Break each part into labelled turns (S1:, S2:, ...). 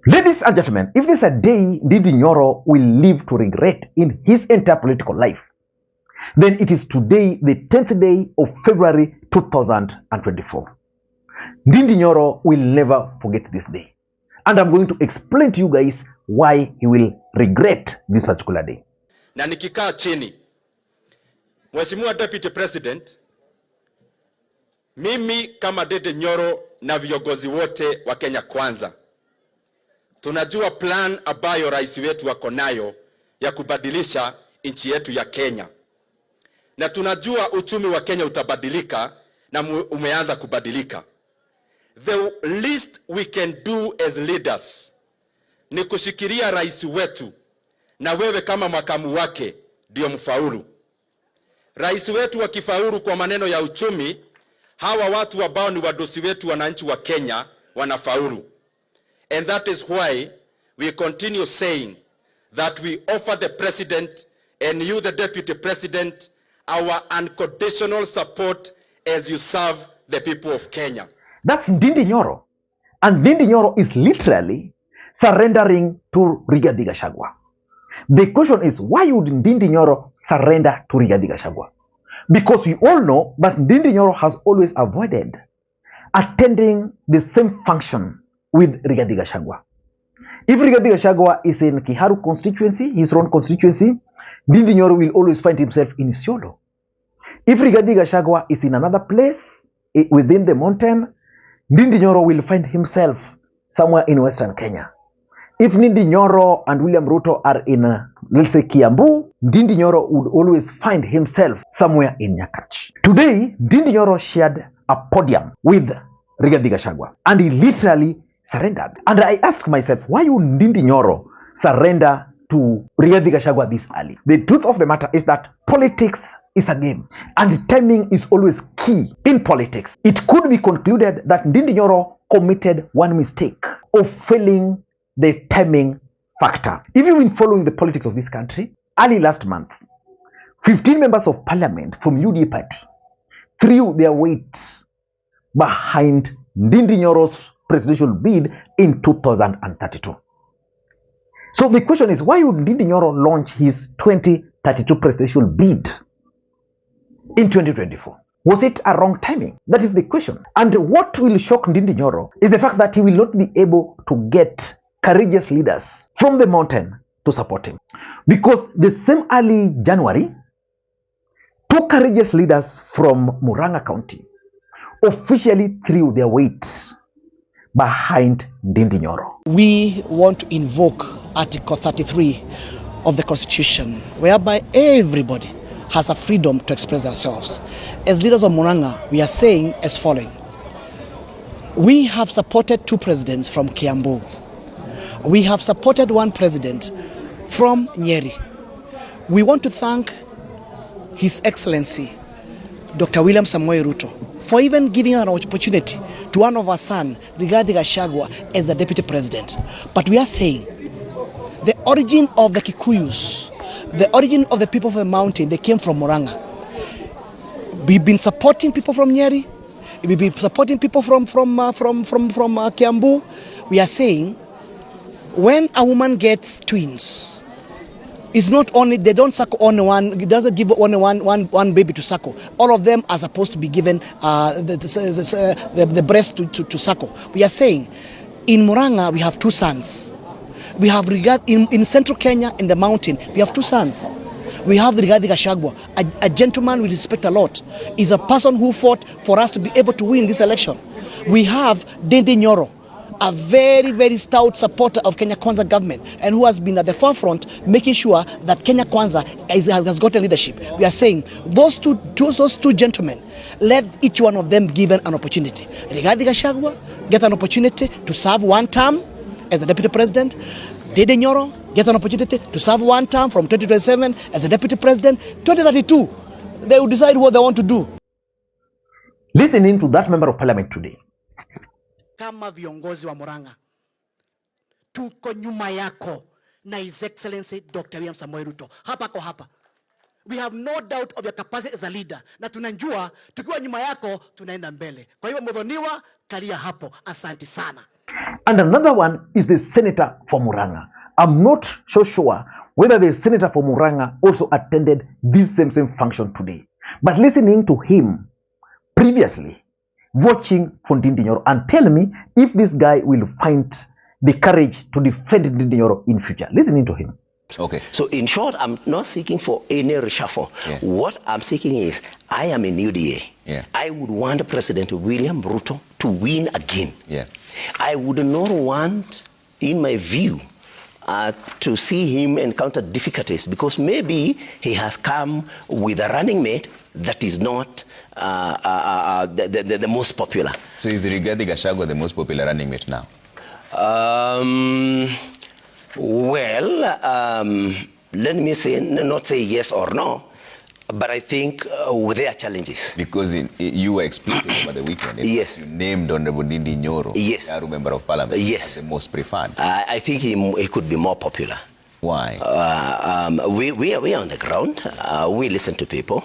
S1: Ladies and gentlemen, if there's a day Ndindi Nyoro will live to regret in his entire political life, then it is today, the 10th day of February 2024. Ndindi Nyoro will never forget this day. And I'm going to explain to you guys why he will regret this particular day.
S2: Na nikikaa chini, Mheshimiwa Deputy President, mimi kama Ndindi Nyoro na viongozi wote wa Kenya Kwanza, tunajua plan ambayo rais wetu wako nayo ya kubadilisha nchi yetu ya Kenya. Na tunajua uchumi wa Kenya utabadilika na umeanza kubadilika. The least we can do as leaders ni kushikilia rais wetu, na wewe kama makamu wake ndio mfaulu. Rais wetu wakifaulu kwa maneno ya uchumi, hawa watu ambao ni wadosi wetu wananchi wa Kenya wanafaulu. And that is why we continue saying that we offer the president and you the deputy president our unconditional support as you serve the people of Kenya.
S1: That's Ndindi Nyoro. And Ndindi Nyoro is literally surrendering to Rigathi Gachagua. The question is, why would Ndindi Nyoro surrender to Rigathi Gachagua? Because we all know that Ndindi Nyoro has always avoided attending the same function with Rigathi Gachagua. If Rigathi Gachagua is in Kiharu constituency, his own constituency, Ndindi Nyoro will always find himself in Isiolo. If Rigathi Gachagua is in another place within the mountain, Ndindi Nyoro will find himself somewhere in Western Kenya. If Ndindi Nyoro and William Ruto are in, let's say, Kiambu, Ndindi Nyoro would always find himself somewhere in Nyakach. Today, Ndindi Nyoro shared a podium with Rigathi Gachagua, and he literally surrendered. And I asked myself, why would Ndindi Nyoro surrender to Rigathi Gachagua this early? The truth of the matter is that politics is a game, and timing is always key in politics. It could be concluded that Ndindi Nyoro committed one mistake of failing the timing factor. If you've been following the politics of this country, early last month, 15 members of parliament from UD party threw their weight behind Ndindi Nyoro's presidential bid in 2032. So the question is, why would Ndindi Nyoro launch his 2032 presidential bid in 2024? Was it a wrong timing? That is the question. And what will shock Ndindi Nyoro is the fact that he will not be able to get courageous leaders from the mountain to support him. Because the same early January, two courageous leaders from Murang'a County officially threw their weight behind Ndindi Nyoro.
S3: We want to invoke Article 33 of the Constitution, whereby everybody has a freedom to express themselves. As leaders of Murang'a, we are saying as following. We have supported two presidents from Kiambu. We have supported one president from Nyeri. We want to thank His Excellency, Dr. William Samoei Ruto, for even giving an opportunity to one of our sons, Rigathi Gachagua, as the deputy president. But we are saying the origin of the Kikuyus, the origin of the people of the mountain, they came from Murang'a. We've been supporting people from Nyeri. We've been supporting people from Kiambu. We are saying when a woman gets twins, it's not only, they don't suckle only one, it doesn't give only one baby to suckle. All of them are supposed to be given the breast to suckle. We are saying in Murang'a we have two sons. We have in central Kenya, in the mountain, we have two sons. We have the Rigathi Gachagua, a gentleman we respect a lot. He's a person who fought for us to be able to win this election. We have Ndindi Nyoro, a very, very stout supporter of Kenya Kwanza government, and who has been at the forefront making sure that Kenya Kwanza has gotten leadership. We are saying those two gentlemen, let each one of them given an opportunity. Rigathi Gachagua get an opportunity to serve one term as the deputy president. Ndindi Nyoro get an opportunity to serve one term from 2027 as the deputy president. 2032, they will decide what they want to do.
S1: Listening to that member of parliament today.
S3: Kama viongozi wa Murang'a, tuko nyuma yako na His Excellency Dr. William Samoei Ruto. Hapa kwa hapa. We have no doubt of your capacity as a leader. Na tunajua tukiwa nyuma yako tunaenda mbele. Kwa hiyo mdhoniwa kalia hapo. Asante sana.
S1: And another one is the senator for Murang'a. I'm not so sure whether the senator for Murang'a also attended this same function today. But listening to him previously, watching for Ndindi Nyoro, and tell me if this guy will find the courage to defend Ndindi Nyoro in future. Listening to him.
S4: Okay.
S5: So in short, I'm not seeking for any reshuffle.
S4: Yeah.
S5: What I'm seeking is, I am a new DA.
S4: Yeah.
S5: I would want President William Ruto to win again.
S4: Yeah.
S5: I would not want, in my view, to see him encounter difficulties, because maybe he has come with a running mate that is not the most popular.
S4: So is Rigathi Gachagua the most popular running mate now?
S5: Let me say, not say yes or no, but I think with their challenges.
S4: Because you were explicit over the weekend.
S5: Yes.
S4: You named Honorable Ndindi Nyoro,
S5: yes,
S4: Kiharu member of parliament,
S5: yes,
S4: as the most preferred.
S5: I think he could be more popular.
S4: Why?
S5: We are on the ground. We listen to people.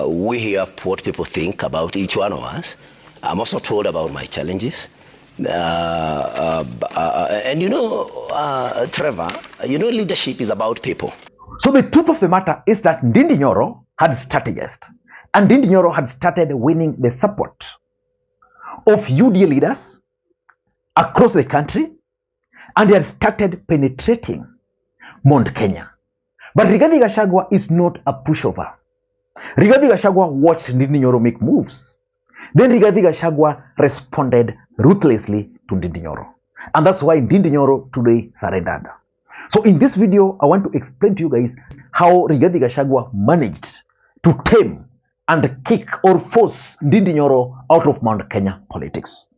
S5: We hear what people think about each one of us. I'm also told about my challenges. And Trevor, leadership is about people.
S1: So the truth of the matter is that Ndindi Nyoro had strategized, and Ndindi Nyoro had started winning the support of UDA leaders across the country, and they had started penetrating Mount Kenya. But Rigathi Gachagua is not a pushover. Rigathi Gachagua watched Ndindi Nyoro make moves. Then Rigathi Gachagua responded ruthlessly to Ndindi Nyoro. And that's why Ndindi Nyoro today surrendered. So in this video, I want to explain to you guys how Rigathi Gachagua managed to tame and kick or force Ndindi Nyoro out of Mount Kenya politics.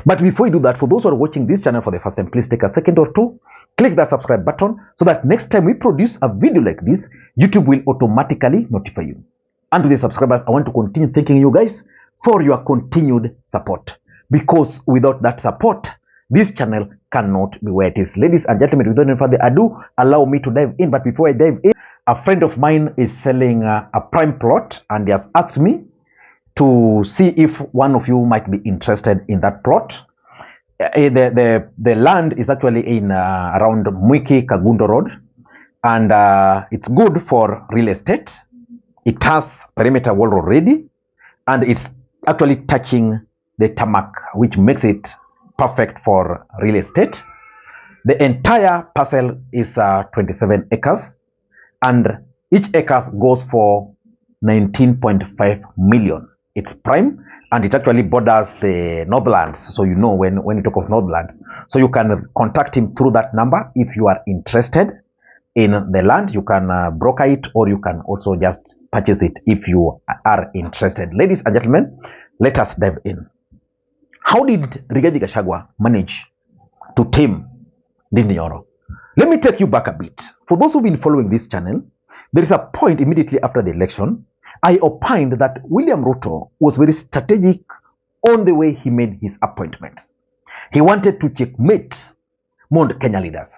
S1: But before you do that, for those who are watching this channel for the first time, please take a second or two, click that subscribe button so that next time we produce a video like this, YouTube will automatically notify you. And to the subscribers, I want to continue thanking you guys for your continued support. Because without that support, this channel cannot be where it is. Ladies and gentlemen, without any further ado, allow me to dive in. But before I dive in, a friend of mine is selling a prime plot, and he has asked me to see if one of you might be interested in that plot. The land is actually in around Mwiki Kagundo Road, and it's good for real estate. It has perimeter wall already, and it's actually touching the tarmac, which makes it perfect for real estate. The entire parcel is 27 acres, and each acre goes for 19.5 million. It's prime, and it actually borders the Northlands. So you know when you talk of Northlands, so you can contact him through that number if you are interested in the land. You can broker it, or you can also just purchase it if you are interested. Ladies and gentlemen, let us dive in. How did Rigathi Gachagua manage to tame Ndindi Nyoro? Let me take you back a bit. For those who've been following this channel, there is a point immediately after the election. I opined that William Ruto was very strategic on the way he made his appointments. He wanted to checkmate Mount Kenya leaders.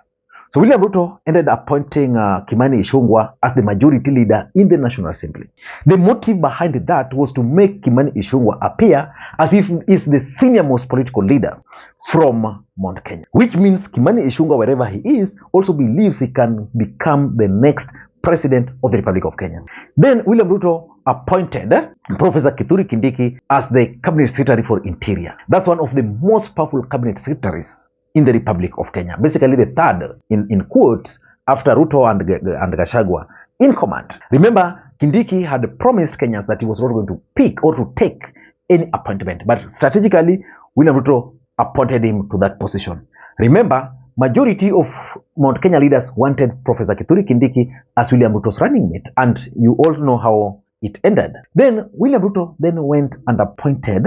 S1: So William Ruto ended up appointing Kimani Ichung'wah as the majority leader in the National Assembly. The motive behind that was to make Kimani Ichung'wah appear as if he is the senior most political leader from Mount Kenya, which means Kimani Ichung'wah, wherever he is, also believes he can become the next president of the Republic of Kenya. Then William Ruto appointed Professor Kithure Kindiki as the Cabinet Secretary for Interior. That's one of the most powerful cabinet secretaries in the Republic of Kenya. Basically the third in quotes after Ruto and Gachagua in command. Remember, Kindiki had promised Kenyans that he was not going to pick or to take any appointment, but strategically William Ruto appointed him to that position. Remember, majority of Mount Kenya leaders wanted Professor Kithure Kindiki as William Ruto's running mate, and you all know how it ended. Then William Ruto then went and appointed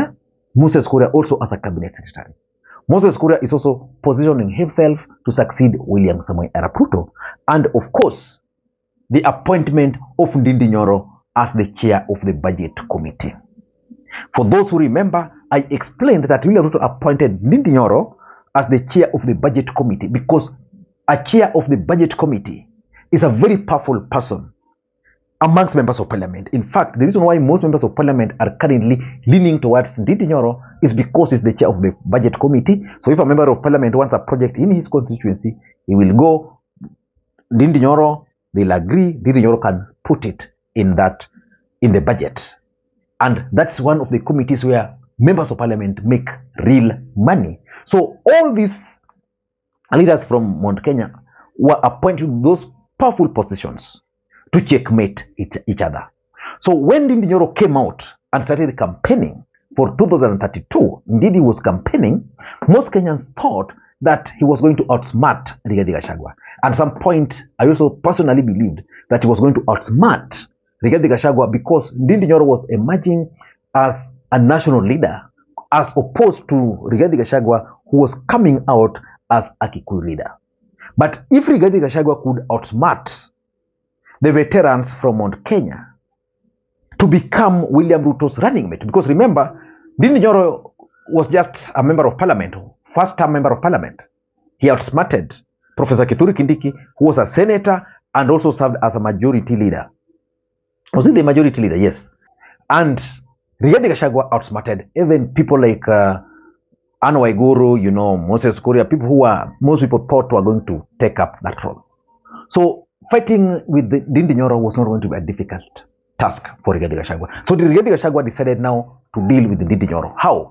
S1: Moses Kuria also as a cabinet secretary. Moses Kuria is also positioning himself to succeed William Samoei Arap Ruto, and of course the appointment of Ndindi Nyoro as the chair of the budget committee. For those who remember, I explained that William Ruto appointed Ndindi Nyoro as the chair of the budget committee because a chair of the budget committee is a very powerful person amongst members of parliament. In fact, the reason why most members of parliament are currently leaning towards Ndindi Nyoro is because he's the chair of the budget committee. So if a member of parliament wants a project in his constituency, he will go Ndindi Nyoro, they'll agree, Ndindi Nyoro can put it in the budget. And that's one of the committees where members of parliament make real money. So all these leaders from Mount Kenya were appointed to those powerful positions to checkmate each other. So when Ndindi Nyoro came out and started campaigning for 2032, Ndindi was campaigning, most Kenyans thought that he was going to outsmart Rigathi Gachagua. At some point, I also personally believed that he was going to outsmart Rigathi Gachagua because Ndindi Nyoro was emerging as a national leader as opposed to Rigathi Gachagua, who was coming out as a Kikuyu leader. But if Rigathi Gachagua could outsmart the veterans from Mount Kenya to become William Ruto's running mate, because remember, Ndindi Nyoro was just a member of parliament, first-time member of parliament. He outsmarted Professor Kithure Kindiki, who was a senator and also served as a majority leader. Was he the majority leader? Yes. And Rigathi Gachagua outsmarted even people like Anne Waiguru, Moses Kuria, people who most people thought were going to take up that role. So fighting with Ndindi Nyoro was not going to be a difficult task for Rigathi Gachagua. So Rigathi Gachagua decided now to deal with Ndindi Nyoro. How?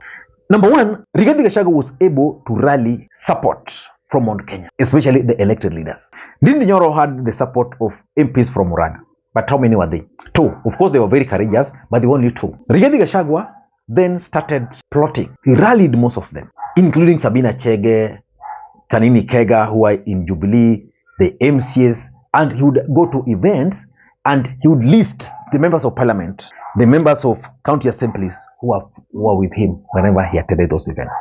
S1: Number one, Rigathi Gachagua was able to rally support from Mount Kenya, especially the elected leaders. Ndindi Nyoro had the support of MPs from Murang'a. But how many were they? 2. Of course, they were very courageous, but they were only 2. Rigathi Gachagua then started plotting. He rallied most of them, including Sabina Chege, Kanini Kega, who are in Jubilee, the MCS, and he would go to events and he would list the members of parliament, the members of county assemblies who were with him whenever he attended those events.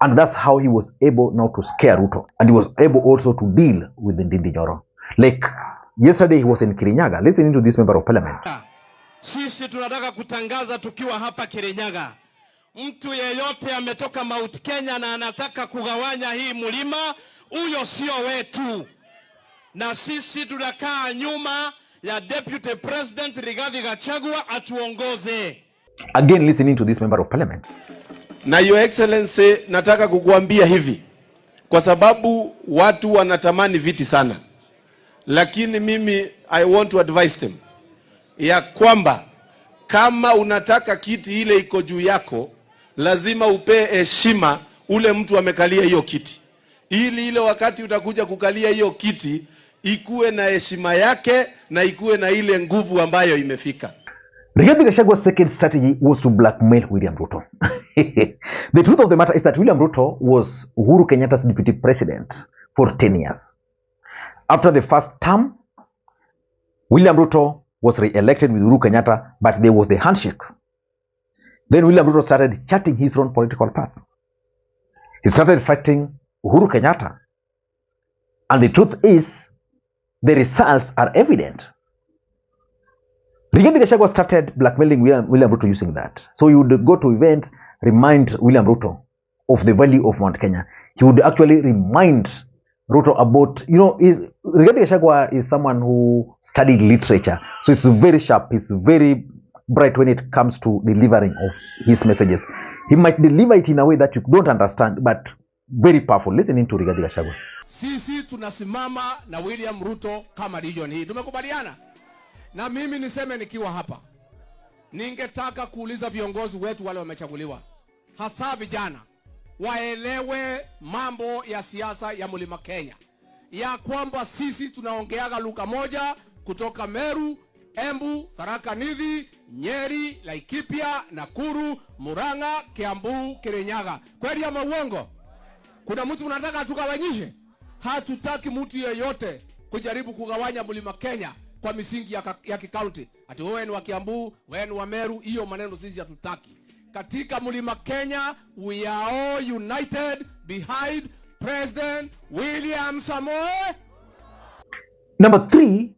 S1: And that's how he was able now to scare Ruto. And he was able also to deal with the Ndindi Nyoro. Like yesterday he was in Kirinyaga, listening to this member of parliament.
S6: Sisi tunataka kutangaza tukiwa hapa Kirinyaga. Mtu yeyote ametoka Mount Kenya na anataka kugawanya hii mlima, huyo sio wetu. Na sisi tunakaa nyuma ya Deputy President Rigathi Gachagua atuongoze.
S1: Again listening to this member of parliament.
S6: Na Your Excellency, nataka kukuambia hivi, kwa sababu watu wanatamani viti sana. Lakini mimi I want to advise them ya kwamba kama unataka kiti ile iko juu yako, lazima upe heshima ule mtu amekalia hiyo kiti, ili ile wakati utakuja kukalia hiyo kiti ikuwe na heshima yake na ikuwe na ile nguvu ambayo imefika.
S1: Rigathi Gachagua's second strategy was to blackmail William Ruto. The truth of the matter is that William Ruto was Uhuru Kenyatta's deputy president for 10 years. After the first term, William Ruto was re-elected with Uhuru Kenyatta, but there was the handshake. Then William Ruto started charting his own political path. He started fighting Uhuru Kenyatta. And the truth is, the results are evident. Rigathi Gachagua started blackmailing William Ruto using that. So he would go to events, remind William Ruto of the value of Mount Kenya. He would actually remind Ruto about, Rigathi Gachagua is someone who studied literature. So he's very sharp, he's very bright when it comes to delivering of his messages. He might deliver it in a way that you don't understand, but very powerful. Listening to Rigathi Gachagua.
S6: Sisi tunasimama na William Ruto kama region hii. Tumekubaliana? Na mimi niseme nikiwa hapa, ningetaka kuuliza viongozi wetu wale wamechaguliwa, hasa vijana, waelewe mambo ya siasa ya Mlima Kenya, ya kwamba sisi tunaongeaga lugha moja kutoka Meru, Embu, Tharaka Nithi, Nyeri, Laikipia, Nakuru, Murang'a, Kiambu, Kirinyaga. Kweli ama uongo? Kuna mtu unataka tukawanyishe? Hatutaki mtu yeyote kujaribu kugawanya Mlima Kenya kwa misingi ya kikaunti. Ati wewe ni wa Kiambu, wewe ni wa Meru, hiyo maneno sisi hatutaki. Katika Mlima Kenya, we are all united behind President William Samoei.
S1: Number 3,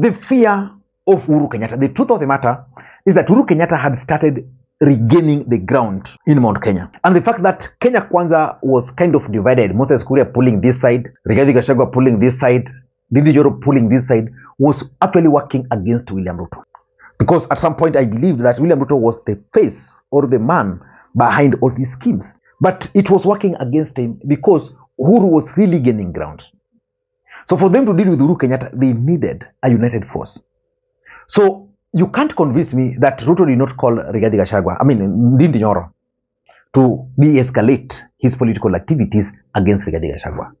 S1: the fear of Uhuru Kenyatta. The truth of the matter is that Uhuru Kenyatta had started regaining the ground in Mount Kenya. And the fact that Kenya Kwanza was kind of divided, Moses Kuria pulling this side, Rigathi Gachagua pulling this side, Ndindi Nyoro pulling this side, was actually working against William Ruto. Because at some point I believed that William Ruto was the face or the man behind all these schemes. But it was working against him because Uhuru was really gaining ground. So for them to deal with Uhuru Kenyatta, they needed a united force. So you can't convince me that Ruto did not call Rigathi Gachagua, Ndindi Nyoro, to de-escalate his political activities against Rigathi Gachagua,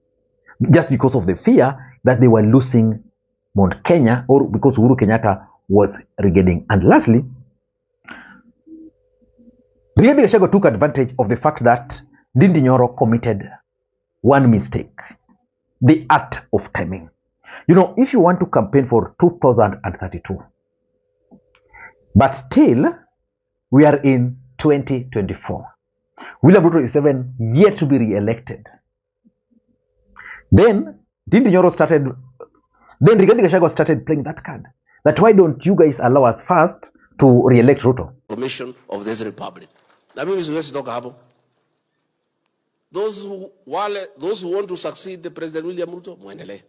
S1: just because of the fear that they were losing Mount Kenya, or because Uhuru Kenyatta was regaining. And lastly, Rigathi Gachagua took advantage of the fact that Ndindi Nyoro committed one mistake: the art of timing. You know, if you want to campaign for 2032, but still we are in 2024, William Ruto is even yet to be re-elected. Then Rigathi Gachagua started playing that card. That why don't you guys allow us first to re-elect Ruto?
S6: Formation of this republic. Na mimi siwezi toka hapo. Those who want to succeed the President William Ruto, muendelee.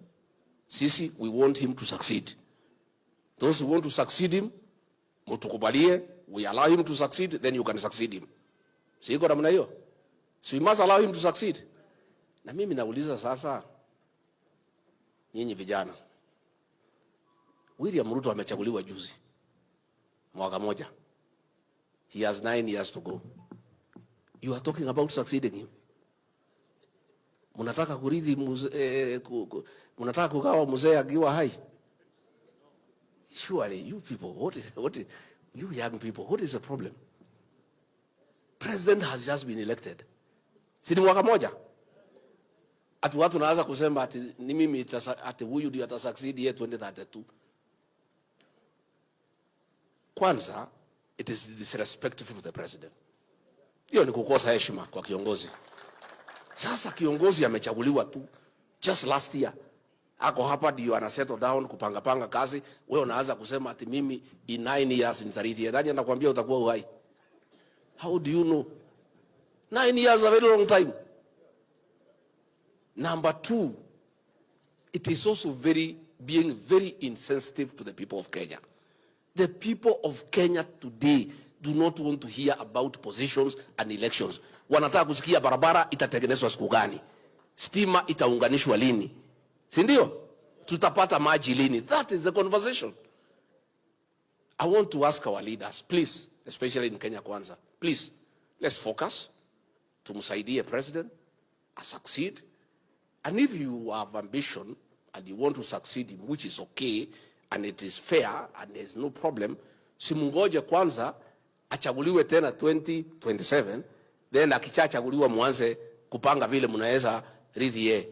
S6: Sisi, we want him to succeed. Those who want to succeed him, mutukubalie, we allow him to succeed, then you can succeed him. Siko namna hiyo. So we must allow him to succeed. Na mimi nauliza sasa, nyinyi vijana, William Ruto amechaguliwa juzi, mwaka moja. He has 9 years to go. You are talking about succeeding him. Munataka kurithi munataka kugawa mzee akiwa hai. Surely you people, what is you young people, what is the problem? President has just been elected. Si ni mwaka moja. Ati watu naanza kusema ati ni mimi ati huyu ndio atasucceed year 2032. Kwanza, it is disrespectful to the president. Hiyo ni kukosa heshima kwa kiongozi. Sasa kiongozi amechaguliwa tu just last year. Ako hapa ndio ana settle down kupanga kazi. Wewe unaanza kusema ati mimi in 9 years nitarithi. Nani anakuambia utakuwa uhai? How do you know? 9 years is a very long time. Number 2, it is also being very insensitive to the people of Kenya. The people of Kenya today do not want to hear about positions and elections. Wanataka kusikia barabara itatengenezwa siku gani, stima itaunganishwa lini, si ndio? Tutapata maji lini? That is the conversation. I want to ask our leaders, please, especially in Kenya Kwanza, please, let's focus. Tumsaidie president, succeed. And if you have ambition and you want to succeed him, which is okay, and it is fair, and there's no problem, simungoje kwanza achaguliwe tena 2027, then akichachaguliwa mwanze kupanga vile mnaweza rithi.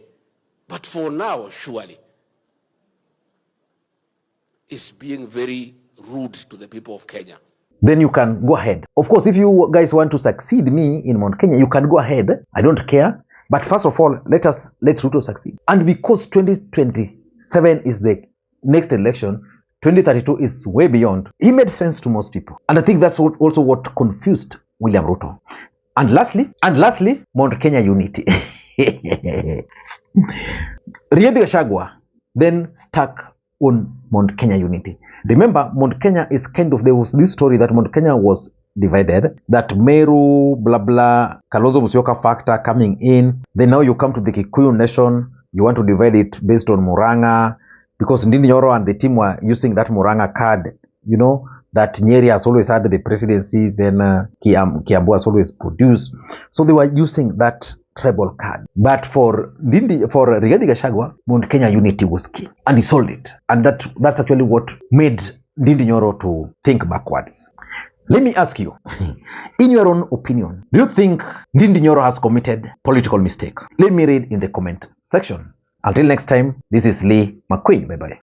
S6: But for now, surely, it's being very rude to the people of Kenya.
S1: Then you can go ahead. Of course, if you guys want to succeed me in Mount Kenya, you can go ahead. I don't care. But first of all, let Ruto succeed. And because 2027 is the next election, 2032 is way beyond. He made sense to most people. And I think that's also what confused William Ruto. And lastly, Mount Kenya unity. Rigathi Gachagua then stuck on Mount Kenya unity. Remember, Mount Kenya is there was this story that Mount Kenya was divided, that Meru, blah, blah, Kalonzo Musyoka factor coming in. Then now you come to the Kikuyu nation, you want to divide it based on Murang'a, because Ndindi Nyoro and the team were using that Murang'a card, you know, that Nyeri has always had the presidency, then Kiambu has always produced. So they were using that tribal card. But for Rigathi Gachagua, Mount Kenya unity was key. And he sold it. And that's actually what made Ndindi Nyoro to think backwards. Let me ask you, in your own opinion, do you think Ndindi Nyoro has committed political mistake? Let me read in the comment section. Until next time, this is Makwiny. Bye-bye.